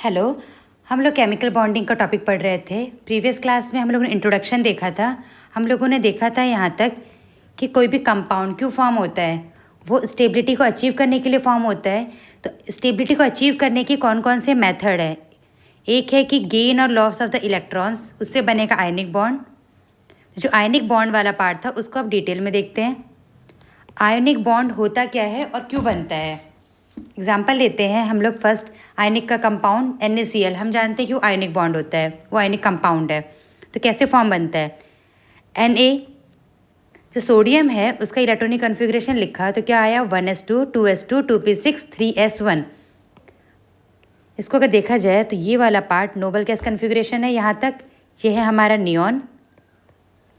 Hello. हम लोग chemical bonding का टॉपिक पढ़ रहे थे। प्रीवियस क्लास में हम लोगों ने इंट्रोडक्शन देखा था। हम लोगों ने देखा था यहाँ तक कि कोई भी कंपाउंड क्यों फॉर्म होता है, वो स्टेबिलिटी को अचीव करने के लिए फॉर्म होता है। तो स्टेबिलिटी को अचीव करने के कौन कौन से मेथड है? एक है कि गेन और लॉस ऑफ द इलेक्ट्रॉन्स, उससे बनेगा आयनिक बॉन्ड। जो आयनिक बॉन्ड वाला पार्ट था उसको अब डिटेल में देखते हैं। आयनिक बॉन्ड होता क्या है और क्यों बनता है? एग्जाम्पल लेते हैं हम लोग। फर्स्ट आयनिक का कंपाउंड NaCl, हम जानते हैं क्यों आयनिक बॉन्ड होता है, वो आयनिक कंपाउंड है। तो कैसे फॉर्म बनता है? Na जो सोडियम है उसका इलेक्ट्रॉनिक कन्फिग्रेशन लिखा तो क्या आया? 1s2 2s2 2p6 3s1। इसको अगर देखा जाए तो ये वाला पार्ट नोबल गैस कन्फिग्रेशन है। यहाँ तक ये है हमारा नियॉन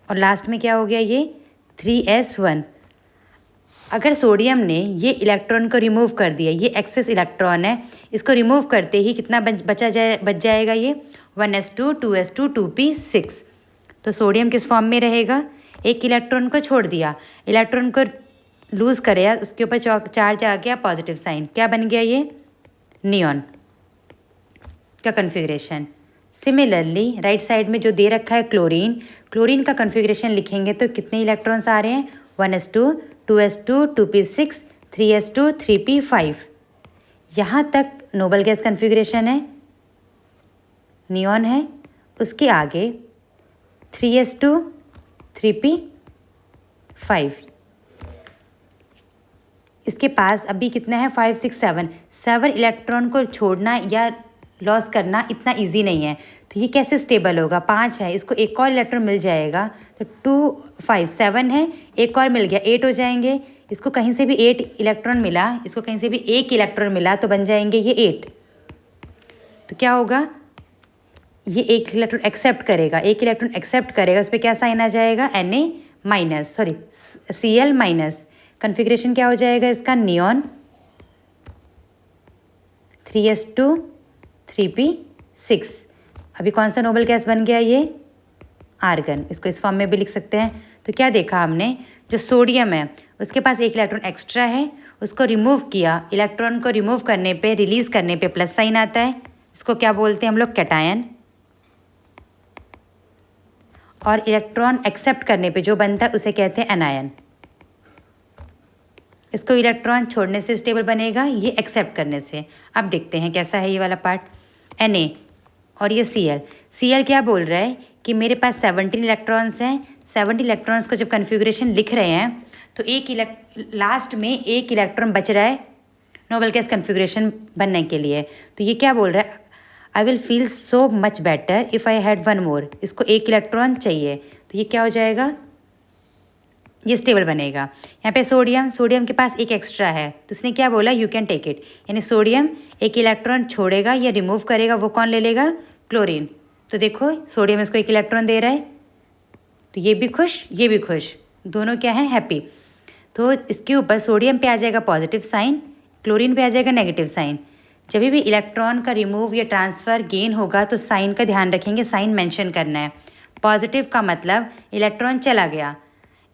और लास्ट में क्या हो गया? ये 3s1। अगर सोडियम ने ये इलेक्ट्रॉन को रिमूव कर दिया, ये एक्सेस इलेक्ट्रॉन है, इसको रिमूव करते ही कितना बच जाएगा? ये 1s2 2s2 2p6। तो सोडियम किस फॉर्म में रहेगा? एक इलेक्ट्रॉन को छोड़ दिया, इलेक्ट्रॉन को लूज़ करे, उसके ऊपर चार्ज आ गया पॉजिटिव साइन, क्या बन गया? ये नियॉन का कन्फिग्रेशन। सिमिलरली राइट साइड में जो दे रखा है क्लोरीन, क्लोरीन का कन्फिग्रेशन लिखेंगे तो कितने इलेक्ट्रॉन्स आ रहे हैं? 1s2 2s2 2p6 3s2 3p5। यहाँ तक नोबल गैस कन्फिग्रेशन है, नियॉन है। उसके आगे 3s2 3p5। इसके पास अभी कितना है? 5 6 7 7 इलेक्ट्रॉन को छोड़ना या लॉस करना इतना इजी नहीं है। तो ये कैसे स्टेबल होगा? 5 है, इसको एक और इलेक्ट्रॉन मिल जाएगा तो 2 5 7 है, एक और मिल गया 8 हो जाएंगे। इसको कहीं से भी 8 इलेक्ट्रॉन मिला, इसको कहीं से भी एक इलेक्ट्रॉन मिला तो बन जाएंगे ये 8। तो क्या होगा? ये एक इलेक्ट्रॉन एक्सेप्ट करेगा, एक इलेक्ट्रॉन एक्सेप्ट करेगा, उस पर क्या साइन आ जाएगा? Cl-। कन्फिग्रेशन क्या हो जाएगा इसका? Neon 3s2 3p6। अभी कौन सा नोबल गैस बन गया? ये आर्गन। इसको इस फॉर्म में भी लिख सकते हैं। तो क्या देखा हमने? जो सोडियम है उसके पास एक इलेक्ट्रॉन एक्स्ट्रा है, उसको रिमूव किया, इलेक्ट्रॉन को रिमूव करने पे, रिलीज करने पे प्लस साइन आता है। इसको क्या बोलते हैं हम लोग? कैटायन। और इलेक्ट्रॉन एक्सेप्ट करने पे जो बनता है उसे कहते हैं एनायन। इसको इलेक्ट्रॉन छोड़ने से स्टेबल बनेगा, ये एक्सेप्ट करने से। अब देखते हैं कैसा है ये वाला पार्ट। Na और ये Cl क्या बोल रहा है कि मेरे पास 17 इलेक्ट्रॉन्स हैं। 17 इलेक्ट्रॉन्स को जब कन्फिग्रेशन लिख रहे हैं तो लास्ट में एक इलेक्ट्रॉन बच रहा है नोबल गैस कन्फिग्रेशन बनने के लिए। तो ये क्या बोल रहा है? I will feel so much better if I had one more. इसको एक इलेक्ट्रॉन चाहिए तो ये क्या हो जाएगा? ये स्टेबल बनेगा। यहाँ पे सोडियम के पास एक एक्स्ट्रा है तो उसने क्या बोला? You can take it. यानी सोडियम एक इलेक्ट्रॉन छोड़ेगा या रिमूव करेगा, वो कौन ले लेगा? क्लोरीन। तो देखो सोडियम इसको एक इलेक्ट्रॉन दे रहा है तो ये भी खुश, ये भी खुश, दोनों क्या है? हैप्पी। तो इसके ऊपर सोडियम पे आ जाएगा पॉजिटिव साइन, क्लोरीन पे आ जाएगा नेगेटिव साइन। जब भी इलेक्ट्रॉन का रिमूव या ट्रांसफ़र गेन होगा तो साइन का ध्यान रखेंगे, साइन मेंशन करना है। पॉजिटिव का मतलब इलेक्ट्रॉन चला गया,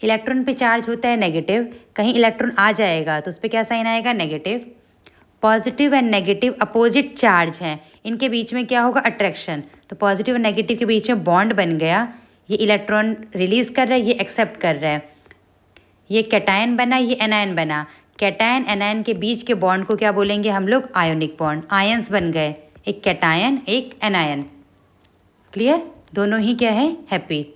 इलेक्ट्रॉन पे चार्ज होता है नेगेटिव, कहीं इलेक्ट्रॉन आ जाएगा तो उस पर क्या साइन आएगा? Negative. Positive and negative opposite charge हैं, इनके बीच में क्या होगा? अट्रैक्शन। तो पॉजिटिव और नेगेटिव के बीच में बॉन्ड बन गया, ये इलेक्ट्रॉन रिलीज़ कर रहा है, ये एक्सेप्ट कर रहा है, ये कैटायन बना, ये एनायन बना। कैटायन एनायन के बीच के बॉन्ड को क्या बोलेंगे हम लोग? Ionic bond. आयंस बन गए, एक कैटायन एक एनायन। क्लियर? दोनों ही क्या है? हैप्पी।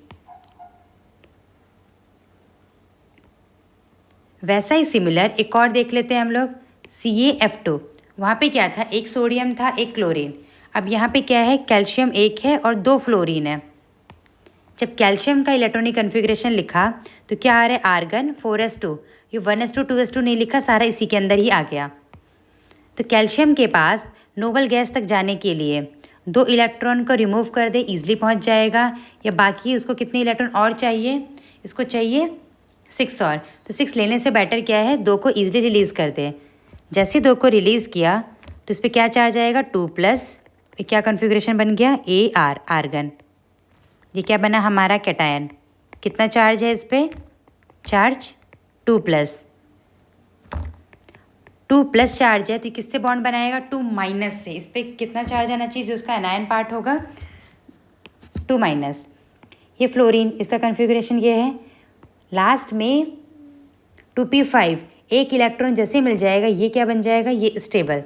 वैसा ही सिमिलर एक और देख लेते हैं हम लोग। CaF2। वहाँ पे क्या था? एक सोडियम था, एक क्लोरीन। अब यहाँ पे क्या है? कैल्शियम एक है और 2 फ्लोरीन है। जब कैल्शियम का इलेक्ट्रॉनिक कन्फिग्रेशन लिखा तो क्या आ रहा है? Argon 4s2। ये 1s2 2s2 नहीं लिखा, सारा इसी के अंदर ही आ गया। तो कैल्शियम के पास नोबल गैस तक जाने के लिए 2 इलेक्ट्रॉन को रिमूव कर दे, ईजिली पहुँच जाएगा। या बाकी उसको कितने इलेक्ट्रॉन और चाहिए? इसको चाहिए 6 और। तो 6 लेने से बेटर क्या है? 2 को ईजिली रिलीज़ कर दे। जैसे 2 को रिलीज़ किया तो इस पर क्या चार्ज आएगा? 2+। क्या कन्फिग्रेशन बन गया? Ar, argon. ये क्या बना हमारा? कैटायन। कितना चार्ज है इस पर? चार्ज 2+। टू प्लस चार्ज है तो किससे बॉन्ड बनाएगा, टू माइनस से। इस पर कितना चार्ज आना चाहिए, जो उसका एनायन पार्ट होगा, टू माइनस। ये फ्लोरीन, इसका कन्फिग्रेशन ये है। लास्ट में 2p5 एक इलेक्ट्रॉन जैसे मिल जाएगा, ये क्या बन जाएगा, ये स्टेबल।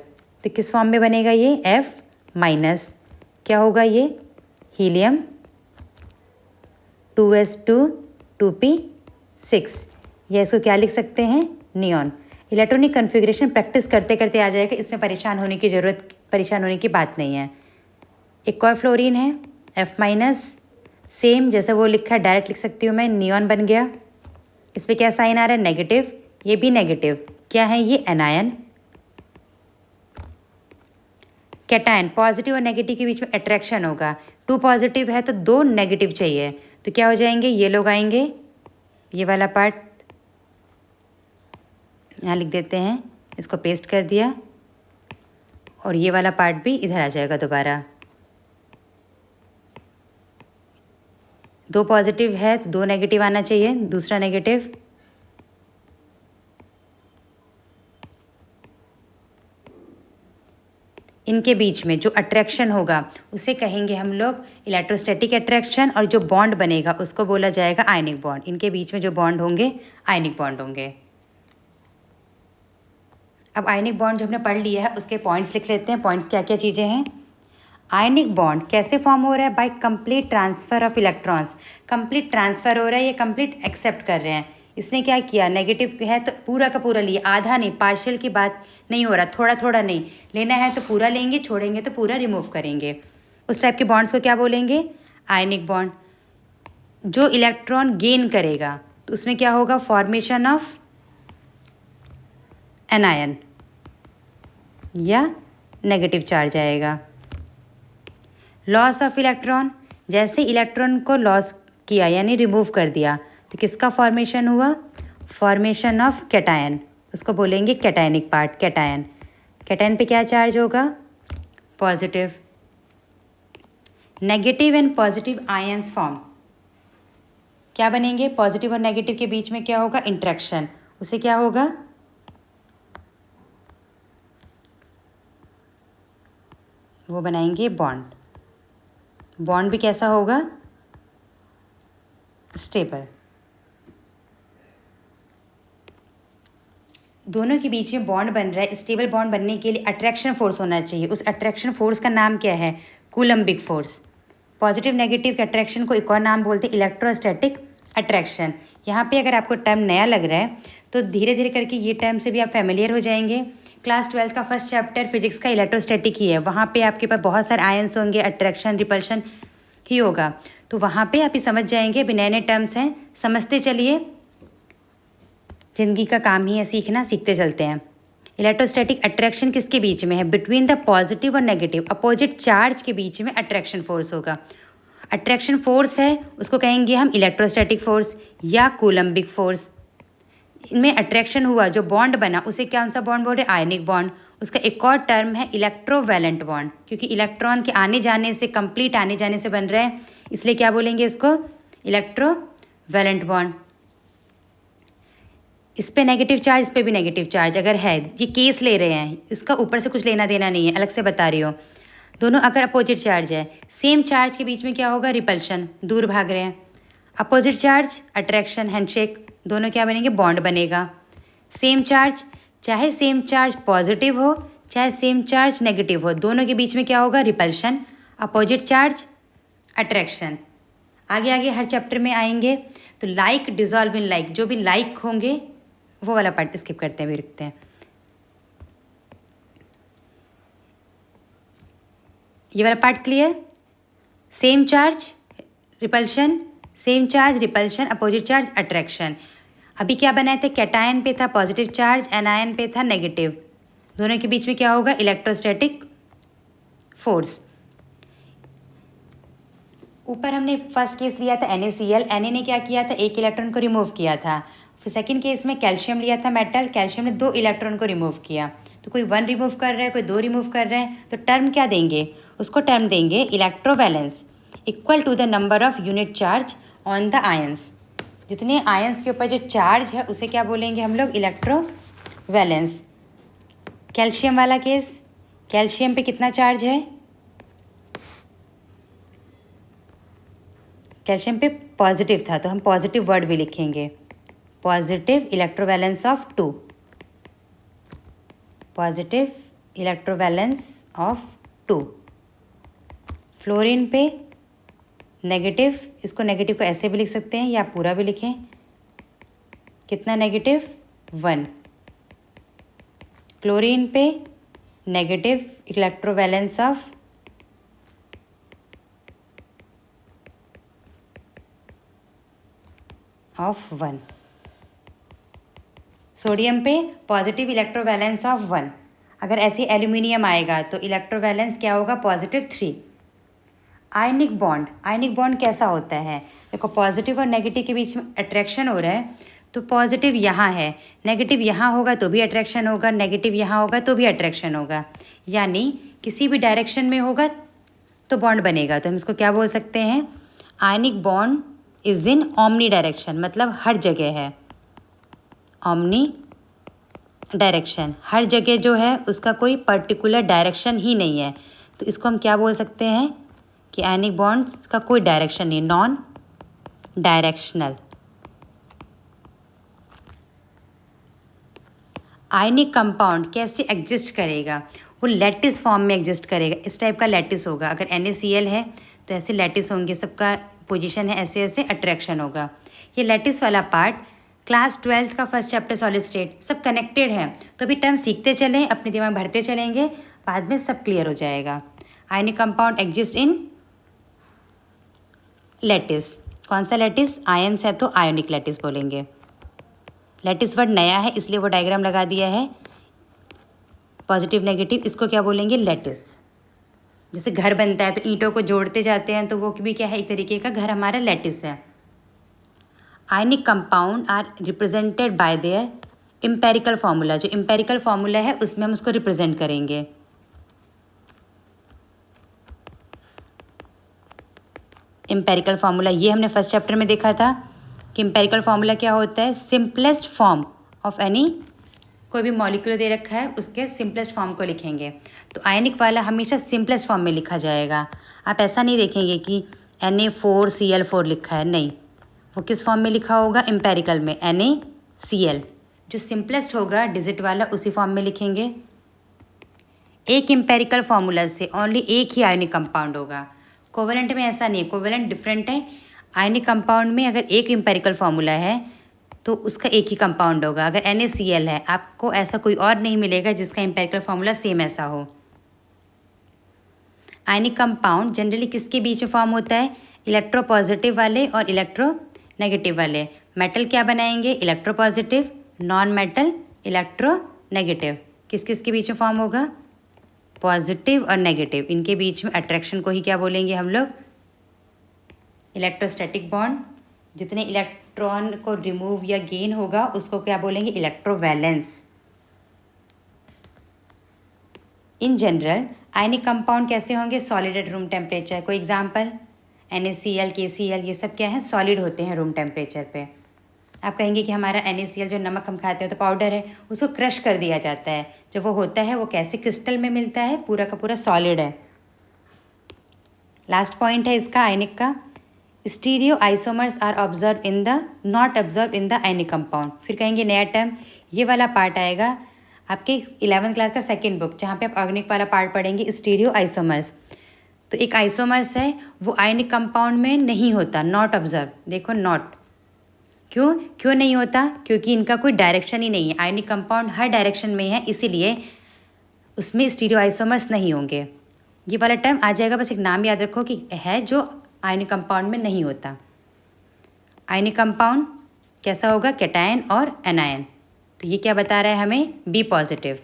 तो किस फॉर्म में बनेगा ये, F माइनस। क्या होगा ये, हीलियम 2s2 2p6, या इसको क्या लिख सकते हैं, नियॉन। इलेक्ट्रॉनिक कन्फिग्रेशन प्रैक्टिस करते करते आ जाएगा, इसमें परेशान होने की बात नहीं है। एक और फ्लोरीन है F माइनस, सेम जैसा वो लिखा है डायरेक्ट लिख सकती हूँ मैं, नियॉन बन गया। इस पर क्या साइन आ रहा है, नेगेटिव, ये भी नेगेटिव। क्या है ये, एनायन। कैटायन, पॉजिटिव और नेगेटिव के बीच में अट्रैक्शन होगा, 2 पॉजिटिव है तो 2 नेगेटिव चाहिए, तो क्या हो जाएंगे, ये लोग आएंगे। ये वाला पार्ट यहाँ लिख देते हैं, इसको पेस्ट कर दिया, और ये वाला पार्ट भी इधर आ जाएगा दोबारा। 2 पॉजिटिव है तो 2 नेगेटिव आना चाहिए, दूसरा नेगेटिव। इनके बीच में जो अट्रैक्शन होगा उसे कहेंगे हम लोग इलेक्ट्रोस्टैटिक अट्रैक्शन, और जो बॉन्ड बनेगा उसको बोला जाएगा आयनिक बॉन्ड। इनके बीच में जो बॉन्ड होंगे आयनिक बॉन्ड होंगे। अब आयनिक बॉन्ड जो हमने पढ़ लिया है उसके पॉइंट्स लिख लेते हैं। पॉइंट्स क्या क्या चीज़ें हैं। आयनिक बॉन्ड कैसे फॉर्म हो रहा है, by complete transfer of electrons. Complete transfer हो रहा है, ये कंप्लीट एक्सेप्ट कर रहे हैं। इसने क्या किया, नेगेटिव है तो पूरा का पूरा लिया, आधा नहीं, पार्शियल की बात नहीं हो रहा, थोड़ा थोड़ा नहीं लेना है तो पूरा लेंगे, छोड़ेंगे तो पूरा रिमूव करेंगे। उस टाइप के बॉन्ड्स को क्या बोलेंगे, आयनिक बॉन्ड। जो इलेक्ट्रॉन गेन करेगा तो उसमें क्या होगा, फॉर्मेशन ऑफ एनायन या नेगेटिव चार्ज आएगा। लॉस ऑफ इलेक्ट्रॉन, जैसे इलेक्ट्रॉन को लॉस किया यानी रिमूव कर दिया तो किसका फॉर्मेशन हुआ, फॉर्मेशन ऑफ कैटायन, उसको बोलेंगे कैटायनिक पार्ट, कैटायन। कैटायन पे क्या चार्ज होगा, positive. Negative and positive ions form, क्या बनेंगे, पॉजिटिव और नेगेटिव के बीच में क्या होगा, इंट्रैक्शन, उसे क्या होगा, वो बनाएंगे बॉन्ड। बॉन्ड भी कैसा होगा, स्टेबल। दोनों के बीच में बॉन्ड बन रहा है, स्टेबल बॉन्ड बनने के लिए अट्रैक्शन फोर्स होना चाहिए। उस अट्रैक्शन फोर्स का नाम क्या है, कूलम्बिक फोर्स। पॉजिटिव नेगेटिव के अट्रैक्शन को एक और नाम बोलते हैं इलेक्ट्रोस्टैटिक अट्रैक्शन। यहाँ पे अगर आपको टर्म नया लग रहा है तो धीरे धीरे करके ये टर्म से भी आप फेमिलियर हो जाएंगे। क्लास 12 का फर्स्ट चैप्टर फिजिक्स का इलेक्ट्रोस्टैटिक ही है, वहाँ पे आपके पास बहुत सारे आयंस होंगे, अट्रैक्शन रिपल्शन ही होगा, तो वहाँ पे आप ये समझ जाएंगे। भी नए नए टर्म्स हैं, समझते चलिए, ज़िंदगी का काम ही है सीखना, सीखते चलते हैं। इलेक्ट्रोस्टैटिक अट्रैक्शन किसके बीच में है, बिटवीन द पॉजिटिव और नेगेटिव, अपोजिट चार्ज के बीच में अट्रैक्शन फोर्स होगा। अट्रैक्शन फोर्स है उसको कहेंगे हम इलेक्ट्रोस्टैटिक फोर्स या कूलम्बिक फोर्स। इनमें अट्रैक्शन हुआ, जो बॉन्ड बना उसे कौन सा बॉन्ड बोल रहे हैं, आयनिक बॉन्ड। उसका एक और टर्म है इलेक्ट्रोवैलेंट बॉन्ड, क्योंकि इलेक्ट्रॉन के आने जाने से, कंप्लीट आने जाने से बन रहा है, इसलिए क्या बोलेंगे इसको, इलेक्ट्रोवैलेंट बॉन्ड। इस पे नेगेटिव चार्ज, इस पे भी नेगेटिव चार्ज अगर है, ये केस ले रहे हैं, इसका ऊपर से कुछ लेना देना नहीं है, अलग से बता रही हो। दोनों अगर अपोजिट चार्ज है, सेम चार्ज के बीच में क्या होगा, रिपल्शन, दूर भाग रहे हैं। अपोजिट चार्ज अट्रैक्शन, हैंडशेक, दोनों क्या बनेंगे, बॉन्ड बनेगा। सेम चार्ज, चाहे सेम चार्ज पॉजिटिव हो चाहे सेम चार्ज नेगेटिव हो, दोनों के बीच में क्या होगा, रिपल्शन। Opposite charge attraction. आगे आगे हर चैप्टर में आएंगे। तो लाइक डिजॉल्व इन लाइक, जो भी लाइक होंगे वो वाला पार्ट स्किप करते हैं, भी रखते हैं। ये वाला part clear. Same charge repulsion, same charge repulsion, opposite charge attraction. अभी क्या बनाए थे, कैटायन पे था पॉजिटिव चार्ज, एनायन पे था नेगेटिव, दोनों के बीच में क्या होगा, इलेक्ट्रोस्टैटिक फोर्स। ऊपर हमने फर्स्ट केस लिया था NaCl, Na ने क्या किया था, एक इलेक्ट्रॉन को रिमूव किया था। फिर सेकंड केस में कैल्शियम लिया था मेटल, कैल्शियम ने 2 इलेक्ट्रॉन को रिमूव किया। तो कोई 1 रिमूव कर रहा है, कोई 2 रिमूव कर रहे हैं, तो टर्म क्या देंगे, उसको टर्म देंगे electrovalence equal to the number of unit charge on the ions. जितने आयंस के ऊपर जो चार्ज है उसे क्या बोलेंगे हम लोग, इलेक्ट्रोवैलेंस। कैल्शियम वाला केस, कैल्शियम पे कितना चार्ज है? कैल्शियम पे पॉजिटिव था तो हम पॉजिटिव वर्ड भी लिखेंगे, positive electrovalence of 2, positive electrovalence of 2। Fluorine पे नेगेटिव, इसको नेगेटिव को ऐसे भी लिख सकते हैं या पूरा भी लिखें, कितना नेगेटिव? 1। क्लोरीन पे नेगेटिव इलेक्ट्रोवैलेंस ऑफ 1। सोडियम पे पॉजिटिव इलेक्ट्रोवैलेंस ऑफ 1। अगर ऐसे एल्यूमिनियम आएगा तो इलेक्ट्रोवैलेंस क्या होगा? Positive 3। Ionic bond, ionic bond कैसा होता है? देखो पॉजिटिव और नेगेटिव के बीच में अट्रैक्शन हो रहा है तो पॉजिटिव यहाँ है, नेगेटिव यहाँ होगा तो भी अट्रैक्शन होगा, नेगेटिव यहाँ होगा तो भी अट्रैक्शन होगा, यानी किसी भी डायरेक्शन में होगा तो बॉन्ड बनेगा। तो हम इसको क्या बोल सकते हैं? Ionic bond is in omni direction, मतलब हर जगह है, ओमनी डायरेक्शन, हर जगह जो है उसका कोई पर्टिकुलर डायरेक्शन ही नहीं है। तो इसको हम क्या बोल सकते हैं कि आयनिक बॉन्ड्स का कोई डायरेक्शन नहीं, नॉन डायरेक्शनल। आयनिक कंपाउंड कैसे एग्जिस्ट करेगा? वो लैटिस फॉर्म में एग्जिस्ट करेगा, इस टाइप का लैटिस होगा। अगर NaCl है तो ऐसे लैटिस होंगे, सबका पोजीशन है ऐसे ऐसे, अट्रैक्शन होगा। ये लैटिस वाला पार्ट क्लास 12th का फर्स्ट चैप्टर सॉलिड स्टेट, सब कनेक्टेड है। तो अभी टर्म सीखते चलें, अपने दिमाग भरते चलेंगे, बाद में सब क्लियर हो जाएगा। Ionic compound exist in lattice. कौन सा लैटिस? आयन्स है तो आयोनिक लैटिस बोलेंगे। लैटिस वर्ड नया है इसलिए वो डायग्राम लगा दिया है, पॉजिटिव नेगेटिव, इसको क्या बोलेंगे? लैटिस। जैसे घर बनता है तो ईंटों को जोड़ते जाते हैं तो वो भी क्या है? एक तरीके का घर हमारा लैटिस है। Ionic compound are represented by their empirical formula, जो एम्पेरिकल फार्मूला है उसमें हम उसको रिप्रेजेंट करेंगे। एम्पेरिकल फार्मूला ये हमने फर्स्ट चैप्टर में देखा था कि एम्पेरिकल फार्मूला क्या होता है? सिंपलेस्ट फॉर्म ऑफ एनी, कोई भी मॉलिक्यूल दे रखा है उसके सिंपलेस्ट फॉर्म को लिखेंगे। तो आयनिक वाला हमेशा सिंपलेस्ट फॉर्म में लिखा जाएगा। आप ऐसा नहीं देखेंगे कि Na4Cl4 लिखा है, नहीं, वो किस फॉर्म में लिखा होगा? एम्पेरिकल में NaCl, जो सिंपलेस्ट होगा डिजिट वाला उसी फॉर्म में लिखेंगे। एक एम्पेरिकल फार्मूला से ओनली एक ही आयनिक कंपाउंड होगा। कोवेलेंट में ऐसा नहीं है, कोवेलेंट डिफरेंट है। आयनिक कंपाउंड में अगर एक एम्पेरिकल फार्मूला है तो उसका एक ही कंपाउंड होगा। अगर NaCl है, आपको ऐसा कोई और नहीं मिलेगा जिसका एम्पेरिकल फार्मूला सेम ऐसा हो। आयनिक कंपाउंड जनरली किसके बीच में फॉर्म होता है? इलेक्ट्रो पॉजिटिव वाले और इलेक्ट्रो नेगेटिव वाले। मेटल क्या बनाएंगे? Electro positive, non metal electro negative. किस किस के बीच में फॉर्म होगा? पॉजिटिव और नेगेटिव, इनके बीच में अट्रैक्शन को ही क्या बोलेंगे हम लोग? Electrostatic bond. जितने इलेक्ट्रॉन को रिमूव या गेन होगा उसको क्या बोलेंगे? इलेक्ट्रोवैलेंस। इन जनरल आयनिक कंपाउंड कैसे होंगे? Solid at room temperature. कोई एग्जांपल? NaCl, KCl, ये सब क्या है? सॉलिड होते हैं रूम टेम्परेचर पे। आप कहेंगे कि हमारा NaCl जो नमक हम खाते हैं तो पाउडर है, उसको क्रश कर दिया जाता है। जब वो होता है वो कैसे? क्रिस्टल में मिलता है, पूरा का पूरा सॉलिड है। लास्ट पॉइंट है इसका आयनिक का, stereo isomers are observe in the, not observe in the ionic compound. फिर कहेंगे नया टर्म, ये वाला पार्ट आएगा आपके 11th क्लास का सेकेंड बुक, जहाँ पे आप ऑर्गेनिक वाला पार्ट पढ़ेंगे, स्टीरियो आइसोमर्स। तो एक आइसोमर्स है वो आयनिक कंपाउंड में नहीं होता, नॉट ऑब्जर्व। देखो नॉट, क्यों नहीं होता? क्योंकि इनका कोई डायरेक्शन ही नहीं है। आयनिक कंपाउंड हर डायरेक्शन में है, इसीलिए उसमें स्टीरियो आइसोमर्स नहीं होंगे। ये वाला टर्म आ जाएगा, बस एक नाम याद रखो कि है जो आयनिक कंपाउंड में नहीं होता। आयनिक कंपाउंड कैसा होगा? कैटायन और एनायन। तो ये क्या बता रहा है हमें? B positive.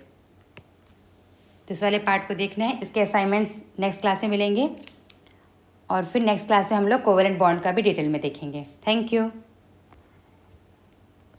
तो इस वाले पार्ट को देखना है, इसके असाइनमेंट्स नेक्स्ट क्लास में मिलेंगे और फिर नेक्स्ट क्लास में हम लोग कोवेलेंट बॉन्ड का भी डिटेल में देखेंगे। Thank you.